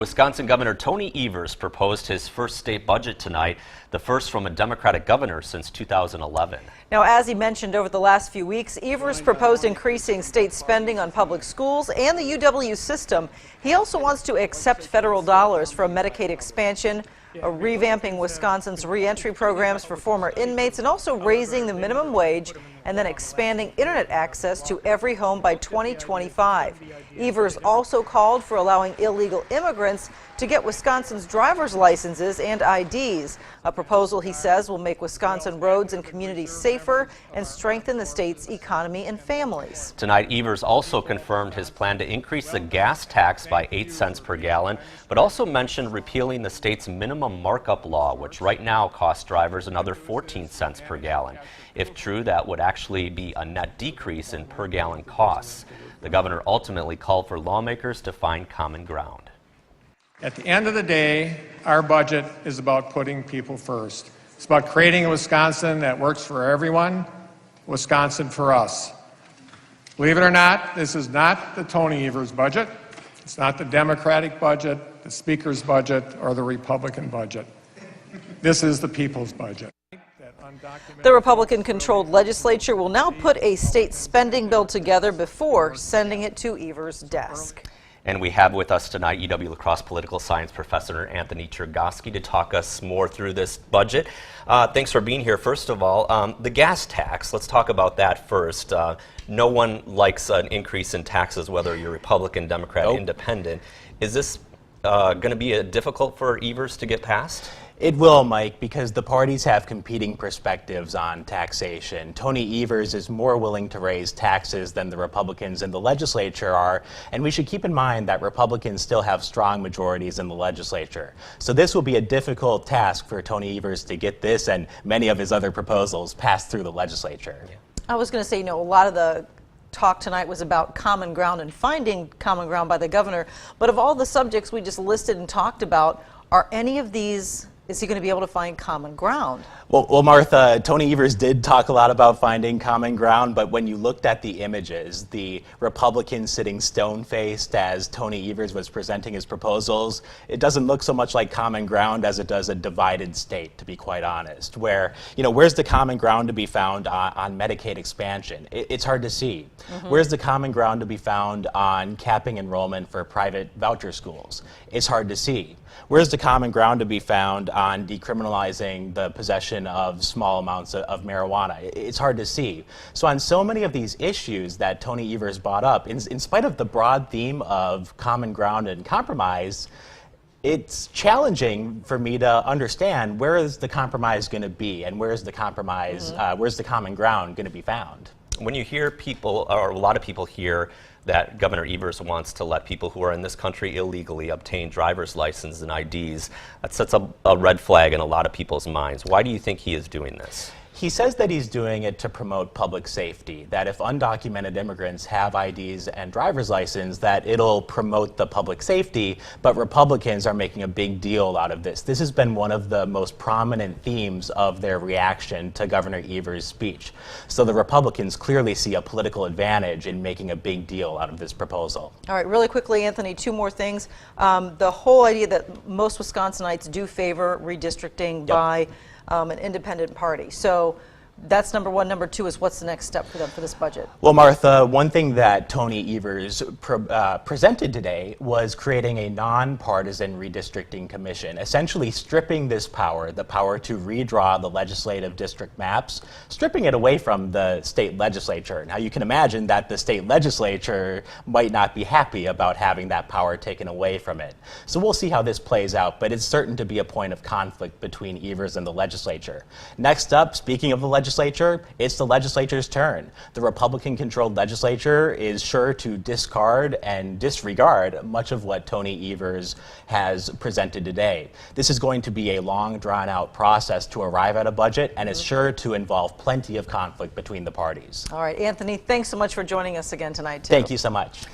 Wisconsin Governor Tony Evers proposed his first state budget tonight, the first from a Democratic governor since 2011. Now, as he mentioned over the last few weeks, Evers proposed increasing state spending on public schools and the UW system. He also wants to accept federal dollars for a Medicaid expansion, revamping Wisconsin's reentry programs for former inmates, and also raising the minimum wage and then expanding internet access to every home by 2025. Evers also called for allowing illegal immigrants to get Wisconsin's driver's licenses and IDs, a proposal he says will make Wisconsin roads and communities safer and strengthen the state's economy and families. Tonight, Evers also confirmed his plan to increase the gas tax by 8 cents per gallon, but also mentioned repealing the state's minimum markup law, which right now costs drivers another 14 cents per gallon. If true, that would actually be a net decrease in per gallon costs. The governor ultimately called for lawmakers to find common ground. At the end of the day, our budget is about putting people first. It's about creating a Wisconsin that works for everyone, Wisconsin for us. Believe it or not, this is not the Tony Evers budget. It's not the Democratic budget, the Speaker's budget, or the Republican budget. This is the people's budget. The Republican-controlled legislature will now put a state spending bill together before sending it to Evers' desk. And we have with us tonight UW La Crosse political science professor Anthony Chergosky to talk us more through this budget. Thanks for being here. First of all, the gas tax, let's talk about that first. No one likes an increase in taxes, whether you're Republican, Democrat, Independent. Is this going to be difficult for Evers to get passed? It will, Mike, because the parties have competing perspectives on taxation. Tony Evers is more willing to raise taxes than the Republicans in the legislature are, and we should keep in mind that Republicans still have strong majorities in the legislature. So this will be a difficult task for Tony Evers to get this and many of his other proposals passed through the legislature. I was going to say, a lot of the talk tonight was about common ground and finding common ground by the governor, but of all the subjects we just listed and talked about, are any of these, is he going to be able to find common ground? Well, Martha, Tony Evers did talk a lot about finding common ground, but when you looked at the images, the Republicans sitting stone-faced as Tony Evers was presenting his proposals, it doesn't look so much like common ground as it does a divided state, to be quite honest, where, where's the common ground to be found on Medicaid expansion? It's hard to see. Where's the common ground to be found on capping enrollment for private voucher schools? It's hard to see. Where's the common ground to be found on decriminalizing the possession of small amounts of marijuana? It's hard to see. So on so many of these issues that Tony Evers brought up, in spite of the broad theme of common ground and compromise, it's challenging for me to understand where is the compromise going to be and where's the compromise, where's the common ground going to be found. When you hear people, or a lot of people hear, that Governor Evers wants to let people who are in this country illegally obtain driver's licenses and IDs, that sets up a red flag in a lot of people's minds. Why do you think he is doing this? He says that he's doing it to promote public safety, that if undocumented immigrants have IDs and driver's license, that it'll promote the public safety, but Republicans are making a big deal out of this. This has been one of the most prominent themes of their reaction to Governor Evers' speech. So the Republicans clearly see a political advantage in making a big deal out of this proposal. All right, really quickly, Anthony, two more things. The whole idea that most Wisconsinites do favor redistricting by an independent party. So that's number one. Number two is, what's the next step for them for this budget? Well, Martha, one thing that Tony Evers presented today was creating a nonpartisan redistricting commission, essentially stripping this power, the power to redraw the legislative district maps, stripping it away from the state legislature. Now, you can imagine that the state legislature might not be happy about having that power taken away from it. So we'll see how this plays out, but it's certain to be a point of conflict between Evers and the legislature. Next up, speaking of the legislature, it's the legislature's turn. The Republican-controlled legislature is sure to discard and disregard much of what Tony Evers has presented today. This is going to be a long, drawn-out process to arrive at a budget, and it's sure to involve plenty of conflict between the parties. All right, Anthony, thanks so much for joining us again tonight, too. Thank you so much.